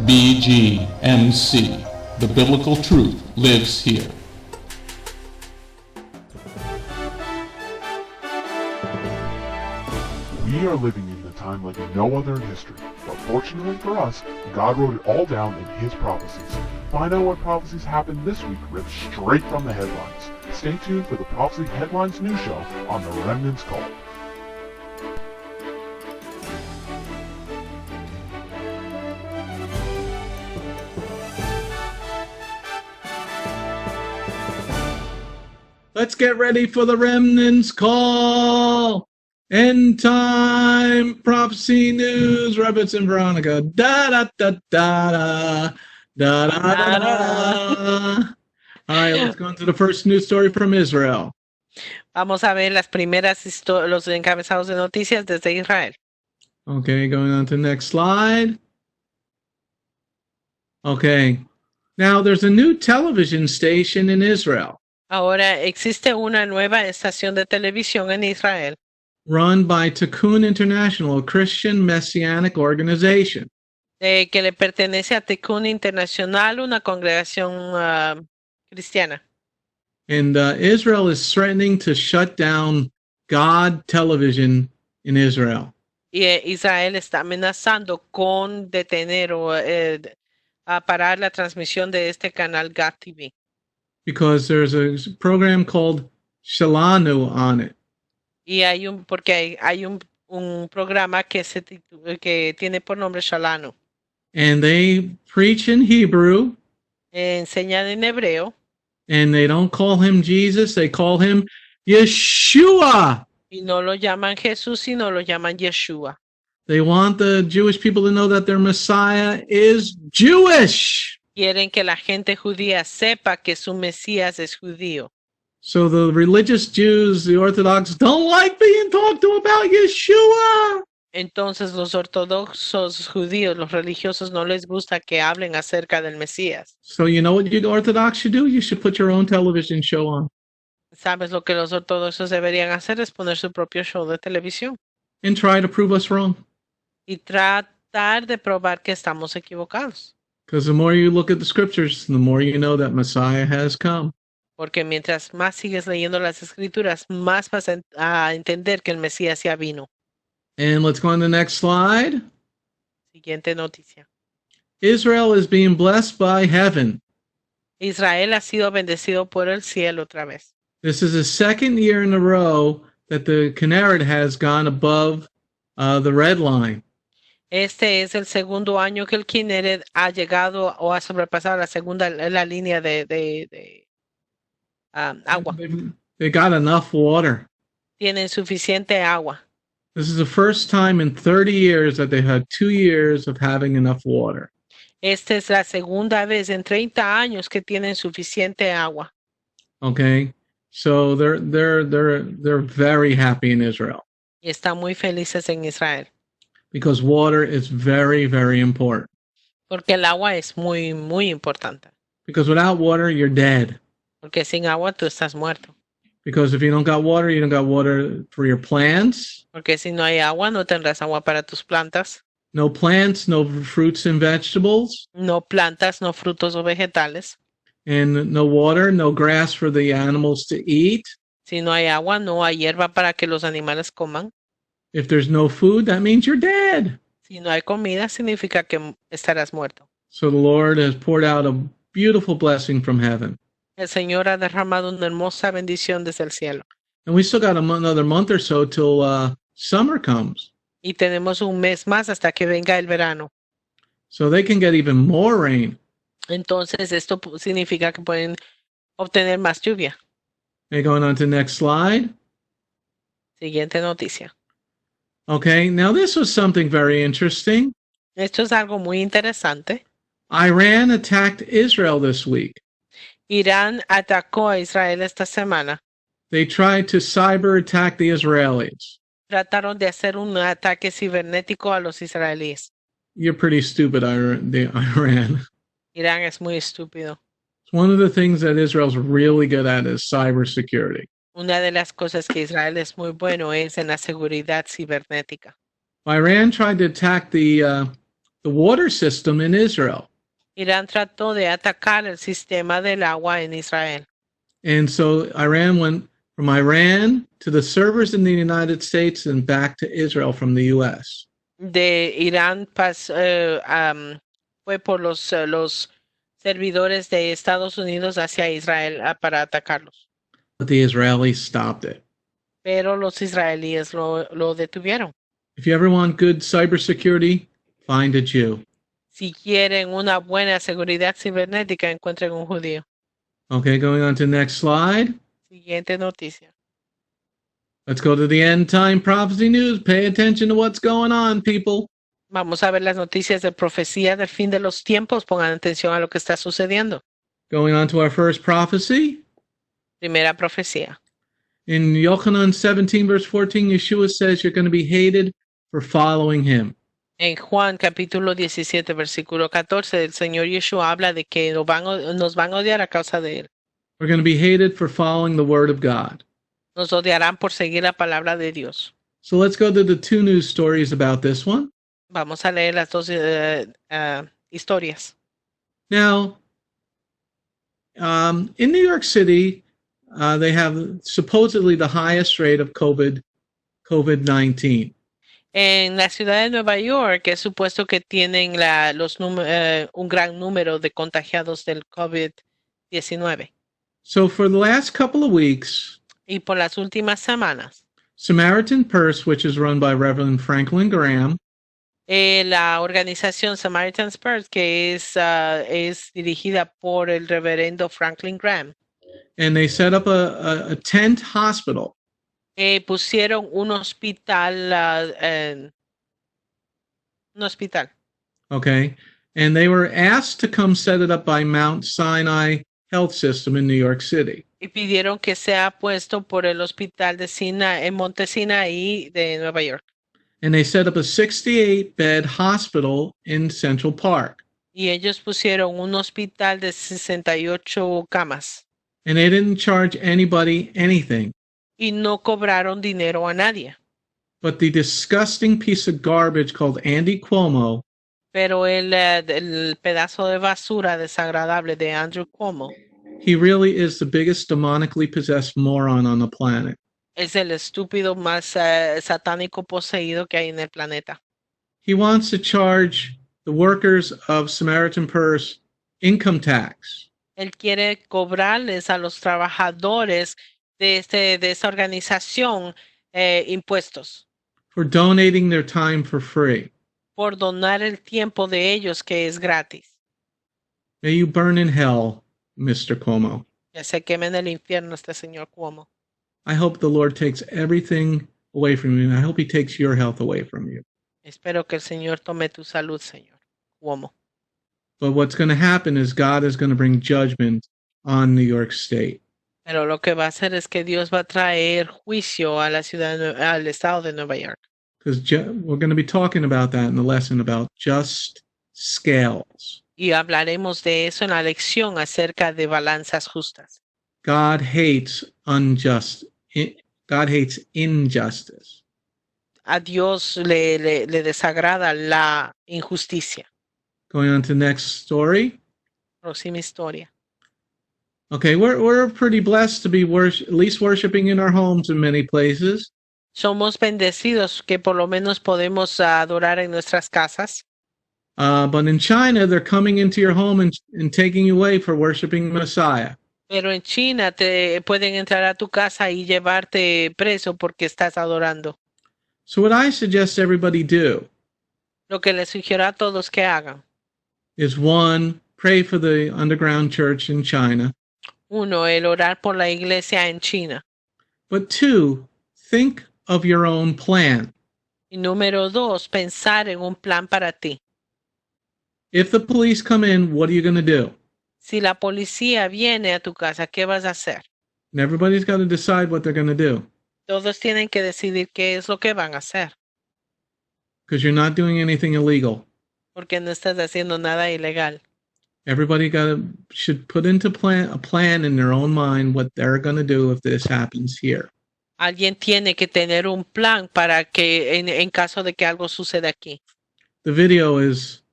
BGMC. The biblical truth lives here. We are living in a time like no other in history, but fortunately for us, God wrote it all down in His prophecies. Find out what prophecies happened this week ripped straight from the headlines. Stay tuned for the Prophecy Headlines news show on the Remnant's Call. Let's get ready for the Remnant's Call. End time prophecy news. Rabbits and Veronica. Da da da da da da da da da. All right, let's go into the first news story from Israel. Vamos a ver las primeras los encabezados de noticias desde Israel. Okay, going on to the next slide. Okay, now there's a new television station in Israel. Ahora existe una nueva estación de televisión en Israel. Run by Tikkun International, a Christian Messianic organization. Que le pertenece a Tikkun International, una congregación cristiana. And Israel is threatening to shut down God television in Israel. Y Israel está amenazando con detener o a parar la transmisión de este canal God TV. Because there's a program called Shalanu on it. Y porque hay un programa que tiene por nombre Shalanu. And they preach in Hebrew. Enseñan en hebreo. And they don't call him Jesus, they call him Yeshua. Y no lo llaman Jesús, sino lo llaman Yeshua. They want the Jewish people to know that their Messiah is Jewish. Quieren que la gente judía sepa que su Mesías es judío. So the religious Jews, the Orthodox, don't like being talked to about Yeshua. Entonces los ortodoxos judíos, los religiosos, no les gusta que hablen acerca del Mesías. So you know what you Orthodox should do? You should put your own television show on. ¿Sabes lo que los ortodoxos deberían hacer? Es poner su propio show de televisión. And try to prove us wrong. Y tratar de probar que estamos equivocados. Because the more you look at the scriptures, the more you know that Messiah has come. Porque mientras más sigues leyendo las escrituras, más vas a entender que el Mesías ya vino. And let's go on to the next slide. Siguiente noticia. Israel is being blessed by heaven. Israel ha sido bendecido por el cielo otra vez. This is the second year in a row that the Kinneret has gone above the red line. Este es el segundo año que el Kinneret ha llegado o ha sobrepasado la línea de agua. They got enough water. Tienen suficiente agua. This is the first time in 30 years that they had 2 years of having enough water. Esta es la segunda vez en 30 años que tienen suficiente agua. Okay, so they're very happy in Israel. Y están muy felices en Israel. Because water is very, very important. Porque el agua es muy, muy importante. Because without water, you're dead. Porque sin agua tú estás muerto. Because if you don't got water for your plants. Porque si no hay agua, no tendrás agua para tus plantas. No plants, no fruits and vegetables. No plantas, no frutos o vegetales. And no water, no grass for the animals to eat. Si no hay agua, no hay hierba para que los animales coman. If there's no food, that means you're dead. Si no hay comida, significa que estarás muerto. So the Lord has poured out a beautiful blessing from heaven. El Señor ha derramado una hermosa bendición desde el cielo. And we still got another month or so till summer comes. Y tenemos un mes más hasta que venga el verano. So they can get even more rain. Entonces esto significa que pueden obtener más lluvia. Okay, going on to the next slide. Siguiente noticia. Okay, now this was something very interesting. Esto es algo muy interesante. Iran attacked Israel this week. Irán atacó a Israel esta semana. They tried to cyber attack the Israelis. Trataron de hacer un ataque cibernético a los israelíes. You're pretty stupid, Iran. Irán es muy estúpido. One of the things that Israel's really good at is cybersecurity. Una de las cosas que Israel es muy bueno es en la seguridad cibernética. Iran tried to attack the the water system in Israel. Irán trató de atacar el sistema del agua en Israel. And so Iran went from Iran to the servers in the United States and back to Israel from the U.S. De Irán fue por los servidores de Estados Unidos hacia Israel para atacarlos. But the Israelis stopped it. Pero los israelíes lo detuvieron. If you ever want good cybersecurity, find a Jew. Si quieren una buena seguridad cibernética, encuentren un judío. Okay, going on to the next slide. Siguiente noticia. Let's go to the end time prophecy news. Pay attention to what's going on, people. Vamos a ver las noticias de profecía del fin de los tiempos. Pongan atención a lo que está sucediendo. Going on to our first prophecy. Primera profecía. In Yochanan 17, verse 14, Yeshua says you're going to be hated for following him. En Juan capítulo 17, versículo 14, el Señor Yeshua habla de que nos van a odiar a causa de él. We're going to be hated for following the word of God. Nos odiarán por seguir la palabra de Dios. So let's go to the two news stories about this one. Vamos a leer las dos historias. Now, in New York City, they have supposedly the highest rate of COVID-19. En la ciudad de Nueva York es supuesto que tienen un gran número de contagiados del COVID-19. So for the last couple of weeks, Y por las últimas semanas, Samaritan Purse, which is run by Reverend Franklin Graham, la organización Samaritan's Purse, que es dirigida por el reverendo Franklin Graham, and they set up a tent hospital. Pusieron un hospital, Okay. And they were asked to come set it up by Mount Sinai Health System in New York City. Y pidieron que sea puesto por el hospital de en Monte Sinaí de Nueva York. And they set up a 68-bed hospital in Central Park. Y ellos pusieron un hospital de 68 camas. And they didn't charge anybody anything. Y no cobraron dinero a nadie. But the disgusting piece of garbage called Andy Cuomo, Pero el pedazo de basura desagradable de Andrew Cuomo, he really is the biggest demonically possessed moron on the planet. es el estúpido más satánico poseído que hay en el planeta. He wants to charge the workers of Samaritan Purse income tax. Él quiere cobrarles a los trabajadores de esa organización impuestos For donating their time for free. por donar el tiempo de ellos que es gratis. May you burn in hell, Mr. Cuomo. Que se queme en el infierno este señor Cuomo. I hope the Lord takes everything away from you. I hope he takes your health away from you. Espero que el Señor tome tu salud, señor Cuomo. But what's going to happen is God is going to bring judgment on New York State. Pero lo que va a hacer es que Dios va a traer juicio a la ciudad, al estado de Nueva York. Because we're going to be talking about that in the lesson about just scales. Y hablaremos de eso en la lección acerca de balanzas justas. God hates injustice. A Dios le desagrada la injusticia. Going on to the next story. Próxima historia. Okay, we're pretty blessed to be at least worshiping in our homes in many places. Somos bendecidos que por lo menos podemos adorar en nuestras casas. But in China, they're coming into your home and taking you away for worshiping Messiah. Pero en China te pueden entrar a tu casa y llevarte preso porque estás adorando. So what I suggest everybody do Lo que les sugiero a todos que hagan. is one, pray for the underground church in China. Uno, el orar por la iglesia en China. But two, think of your own plan. Y número dos, pensar en un plan para ti. If the police come in, what are you going to do? Si la policía viene a tu casa, ¿qué vas a hacer? And everybody's got to decide what they're going to do. Todos tienen que decidir qué es lo que van a hacer. Because you're not doing anything illegal. Porque no estás haciendo nada ilegal. Everybody should put into a plan in their own mind what they're going to do if this happens here. Alguien tiene que tener un plan para que en caso de que algo suceda aquí. The video is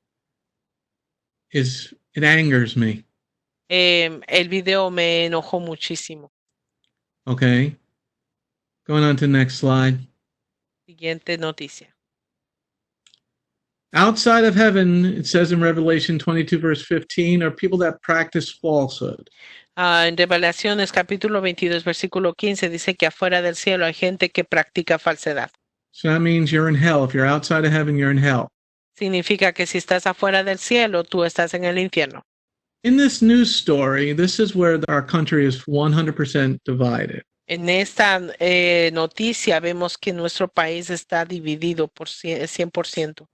it angers me. El video me enojó muchísimo. Okay. Going on to the next slide. Siguiente noticia. Outside of heaven, it says in Revelation 22, verse 15, are people that practice falsehood. En Revelaciones capítulo 22, versículo 15, dice que afuera del cielo hay gente que practica falsedad. So that means you're in hell. If you're outside of heaven, you're in hell. Significa que si estás afuera del cielo, tú estás en el infierno. In this news story, this is where our country is 100% divided. En esta noticia vemos que nuestro país está dividido por 100%.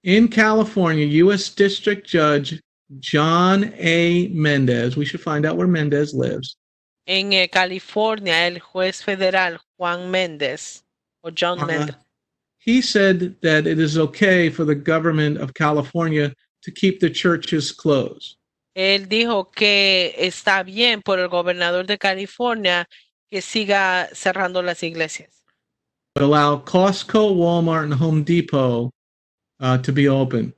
In California, U.S. District Judge John A. Mendez, we should find out where Mendez lives. En California, el juez federal Juan Méndez, o John Méndez, he said that it is okay for the government of California to keep the churches closed. él dijo que está bien por el gobernador de California que siga cerrando las iglesias. But allow Costco, Walmart, and Home Depot to be open.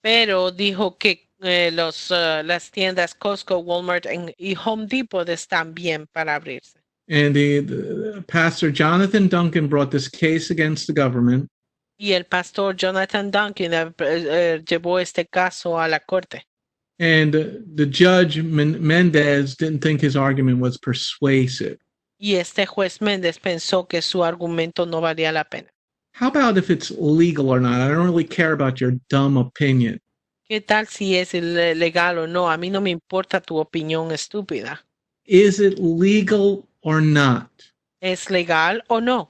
Pero dijo que las tiendas Costco, Walmart y Home Depot están bien para abrirse. And the Pastor Jonathan Duncan brought this case against the government. Y el pastor Jonathan Duncan llevó este caso a la corte. And the judge Mendez didn't think his argument was persuasive. Y este juez Méndez pensó que su argumento no valía la pena. How about if it's legal or not? I don't really care about your dumb opinion. ¿Qué tal si es legal o no? A mí no me importa tu opinión estúpida. Is it legal or not? ¿Es legal o no?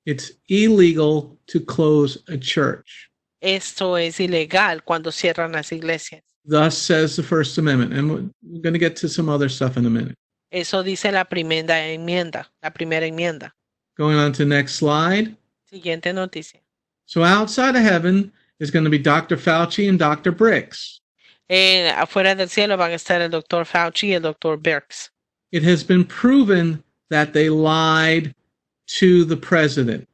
It's illegal to close a church. Esto es ilegal cuando cierran las iglesias. Thus says the First Amendment. And we're going to get to some other stuff in a minute. Eso dice la primera enmienda. Going on to the next slide. Siguiente noticia. So outside of heaven is going to be Dr. Fauci and Dr. Birx. Afuera del cielo van a estar el Dr. Fauci y el Dr. Birx. It has been proven that they lied to the president.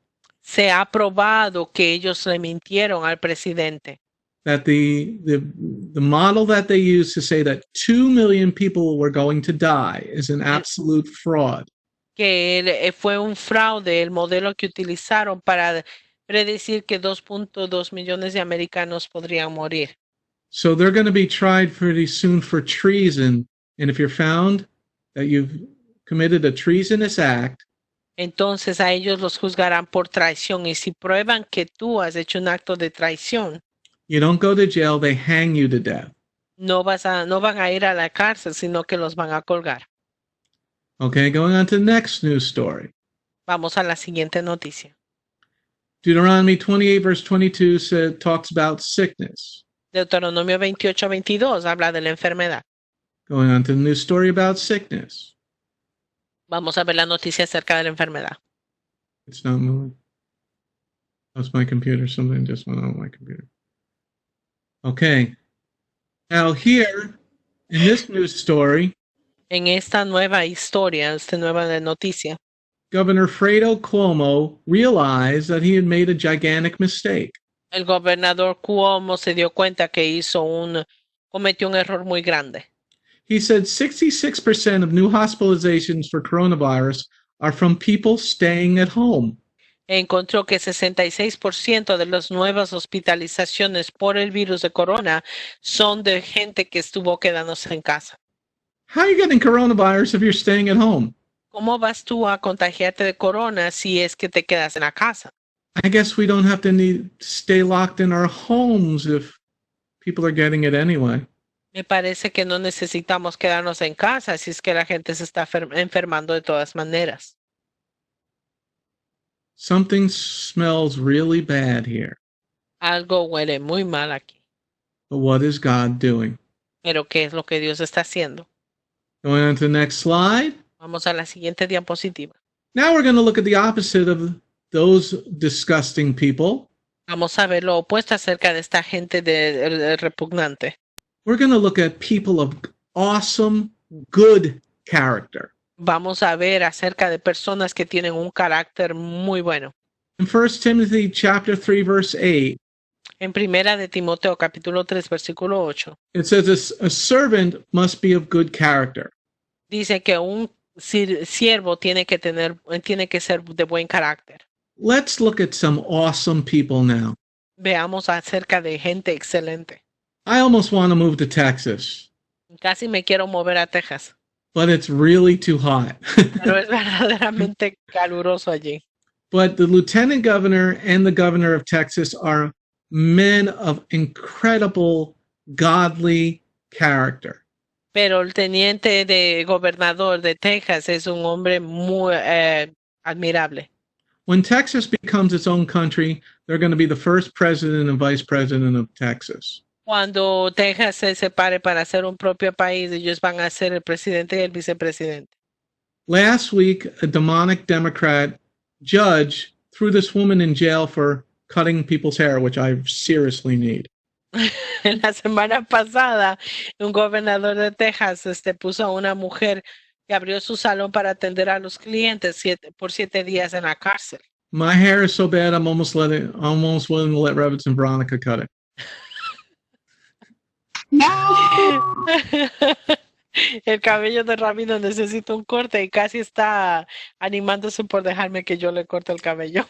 Se ha probado que ellos le mintieron al presidente. That the model that they used to say that 2 million people were going to die is an absolute fraud. Que fue un fraude el modelo que utilizaron para predecir que 2.2 millones de americanos podrían morir. So they're going to be tried pretty soon for treason. And if you're found that you've committed a treasonous act, entonces a ellos los juzgarán por traición. Y si prueban que tú has hecho un acto de traición, you don't go to jail, they hang you to death. No van a ir a la cárcel, sino que los van a colgar. Okay, going on to the next news story. Vamos a la siguiente noticia. Deuteronomy 28 verse 22 talks about sickness. Deuteronomio 28:22 habla de la enfermedad. Going on to the news story about sickness. Vamos a ver la noticia acerca de la enfermedad. It's not moving. That's my computer. Something just went on my computer. Okay. Now here, in this news story, en esta nueva historia, esta nueva noticia, Governor Fredo Cuomo realized that he had made a gigantic mistake. El gobernador Cuomo se dio cuenta que cometió un error muy grande. He said 66% of new hospitalizations for coronavirus are from people staying at home. Encontró que 66% de las nuevas hospitalizaciones por el virus de corona son de gente que estuvo quedándose en casa. How are you getting coronavirus if you're staying at home? ¿Cómo vas tú a contagiarte de corona si es que te quedas en la casa? I guess we don't have to stay locked in our homes if people are getting it anyway. Me parece que no necesitamos quedarnos en casa si es que la gente se está enfermando de todas maneras. Something smells really bad here. Algo huele muy mal aquí. But what is God doing? Pero ¿qué es lo que Dios está haciendo? Going on to the next slide. Vamos a la siguiente diapositiva. Now we're going to look at the opposite of those disgusting people. Vamos a ver lo opuesto acerca de esta gente repugnante. We're going to look at people of awesome, good character. Vamos a ver acerca de personas que tienen un carácter muy bueno. In 1 Timothy chapter 3 verse 8. En primera de Timoteo capítulo 3 versículo 8 It says a servant must be of good character. dice que un siervo tiene que ser de buen carácter. Let's look at some awesome people now. Veamos acerca de gente excelente. I almost want to move to Texas, Casi me quiero mover a Texas, but it's really too hot. pero es verdaderamente caluroso allí. But the lieutenant governor and the governor of Texas are men of incredible godly character. Pero el teniente de gobernador de Texas es un hombre muy admirable. When Texas becomes its own country, they're going to be the first president and vice president of Texas. Cuando Texas se separe para ser un propio país, ellos van a ser el presidente y el vicepresidente. Last week, a demonic Democrat judge threw this woman in jail for cutting people's hair, which I seriously need. La semana pasada, un gobernador de Texas puso a una mujer que abrió su salón para atender a los clientes por 7 días en la cárcel. My hair is so bad, I'm almost willing to let Revitz and Veronica cut it. El cabello de Rabino necesita un corte y casi está animándose por dejarme que yo le corte el cabello.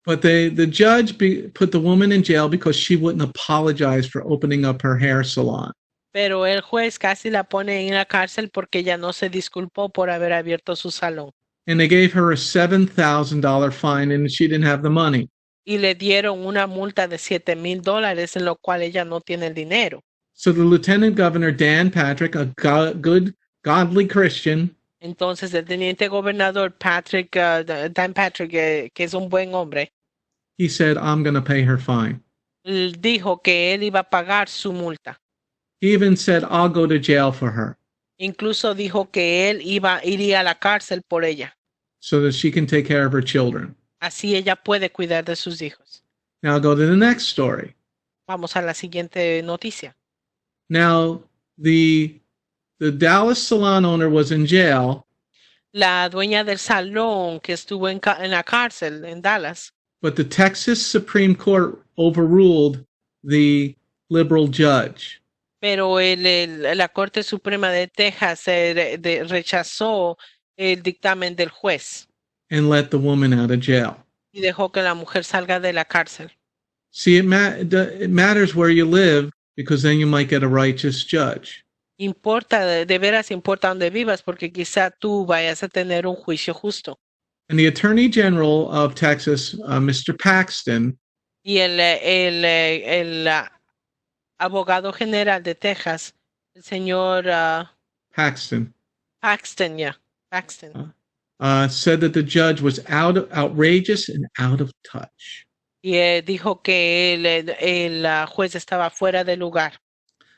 But the judge put the woman in jail because she wouldn't apologize for opening up her hair salon. Pero el juez casi la pone en la cárcel porque ella no se disculpó por haber abierto su salón. And they gave her a $7,000 fine and she didn't have the money. Y le dieron una multa de $7,000 en lo cual ella no tiene el dinero. So the lieutenant governor, Dan Patrick, a good, godly Christian, Entonces el teniente gobernador Dan Patrick, que es un buen hombre, he said, I'm going to pay her fine. dijo que él iba a pagar su multa. He even said, I'll go to jail for her Incluso dijo que él iría a la cárcel por ella. so that she can take care of her children. Así ella puede cuidar de sus hijos. Now I'll go to the next story. Vamos a la siguiente noticia. Now, the Dallas salon owner was in jail, La dueña del salón que estuvo en la cárcel en Dallas, but the Texas Supreme Court overruled the liberal judge. pero la Corte Suprema de Texas rechazó el dictamen del juez And let the woman out of jail. y dejó que la mujer salga de la cárcel. See, it matters where you live because then you might get a righteous judge. Importa, de veras importa donde vivas porque quizá tú vayas a tener un juicio justo. And the Attorney General of Texas, Mr. Paxton, Y el abogado general de Texas, el señor Paxton Paxton, said that the judge was outrageous and out of touch. y dijo que el juez estaba fuera de lugar.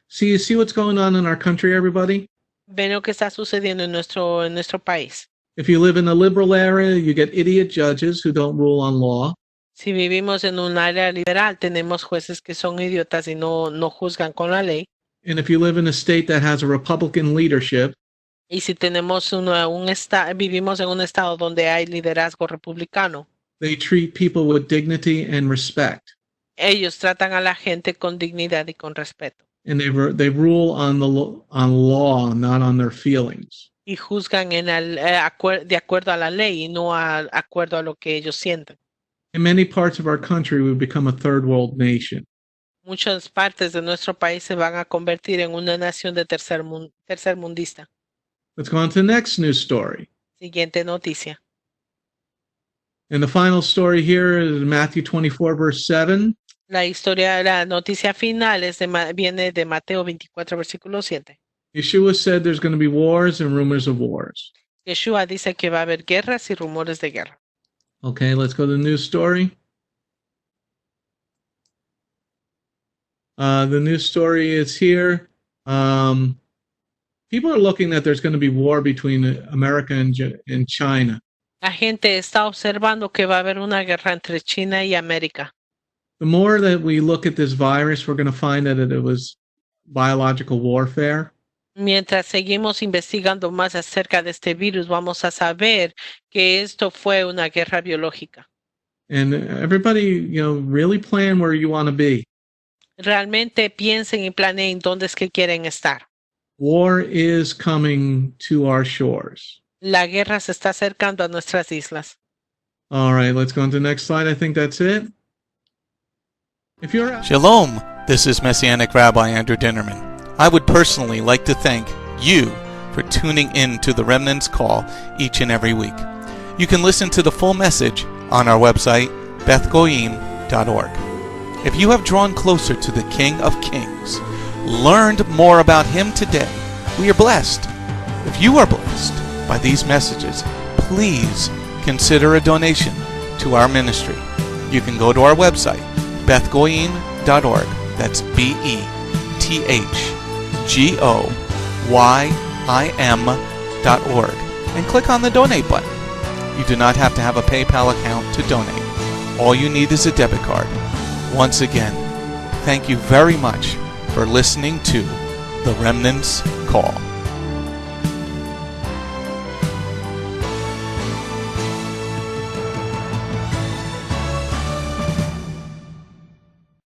See, you see what's going on in our country, everybody? Ven lo que está sucediendo en nuestro país. If you live in a liberal area, you get idiot judges who don't rule on law. Si vivimos en un área liberal, tenemos jueces que son idiotas y no juzgan con la ley. And if you live in a state that has a Republican leadership, Y si tenemos vivimos en un estado donde hay liderazgo republicano, they treat people with dignity and respect. ellos tratan a la gente con dignidad y con respeto. And they rule on law, not on their feelings. Y juzgan de acuerdo a la ley y no de acuerdo a lo que ellos sienten. In many parts of our country, we've become a third world nation. Muchas partes de nuestro país se van a convertir en una nación de tercermundista. Let's go on to the next news story. Siguiente noticia. And the final story here is Matthew 24, verse 7. La noticia final viene de Mateo 24, versículo 7. Yeshua said there's going to be wars and rumors of wars. Yeshua dice que va a haber guerras y rumores de guerra. Okay, let's go to the news story. The news story is here. People are looking that there's going to be war between America and China. La gente está observando que va a haber una guerra entre China y América. The more that we look at this virus, we're going to find that it was biological warfare. Mientras seguimos investigando más acerca de este virus, vamos a saber que esto fue una guerra biológica. And everybody, really plan where you want to be. Realmente piensen y planeen dónde es que quieren estar. War is coming to our shores. La guerra se está acercando a nuestras islas. All right, let's go on to the next slide. I think that's it. If you're Shalom, this is Messianic Rabbi Andrew Dinnerman. I would personally like to thank you for tuning in to the Remnant's Call each and every week. You can listen to the full message on our website, Bgmctv.org. If you have drawn closer to the King of Kings, learned more about Him today, we are blessed. If you are blessed by these messages, please consider a donation to our ministry. You can go to our website, Bgmctv.org. That's BETHGOYIM.org, and click on the donate button. You do not have to have a PayPal account to donate. All you need is a debit card. Once again, thank you very much for listening to The Remnant's Call.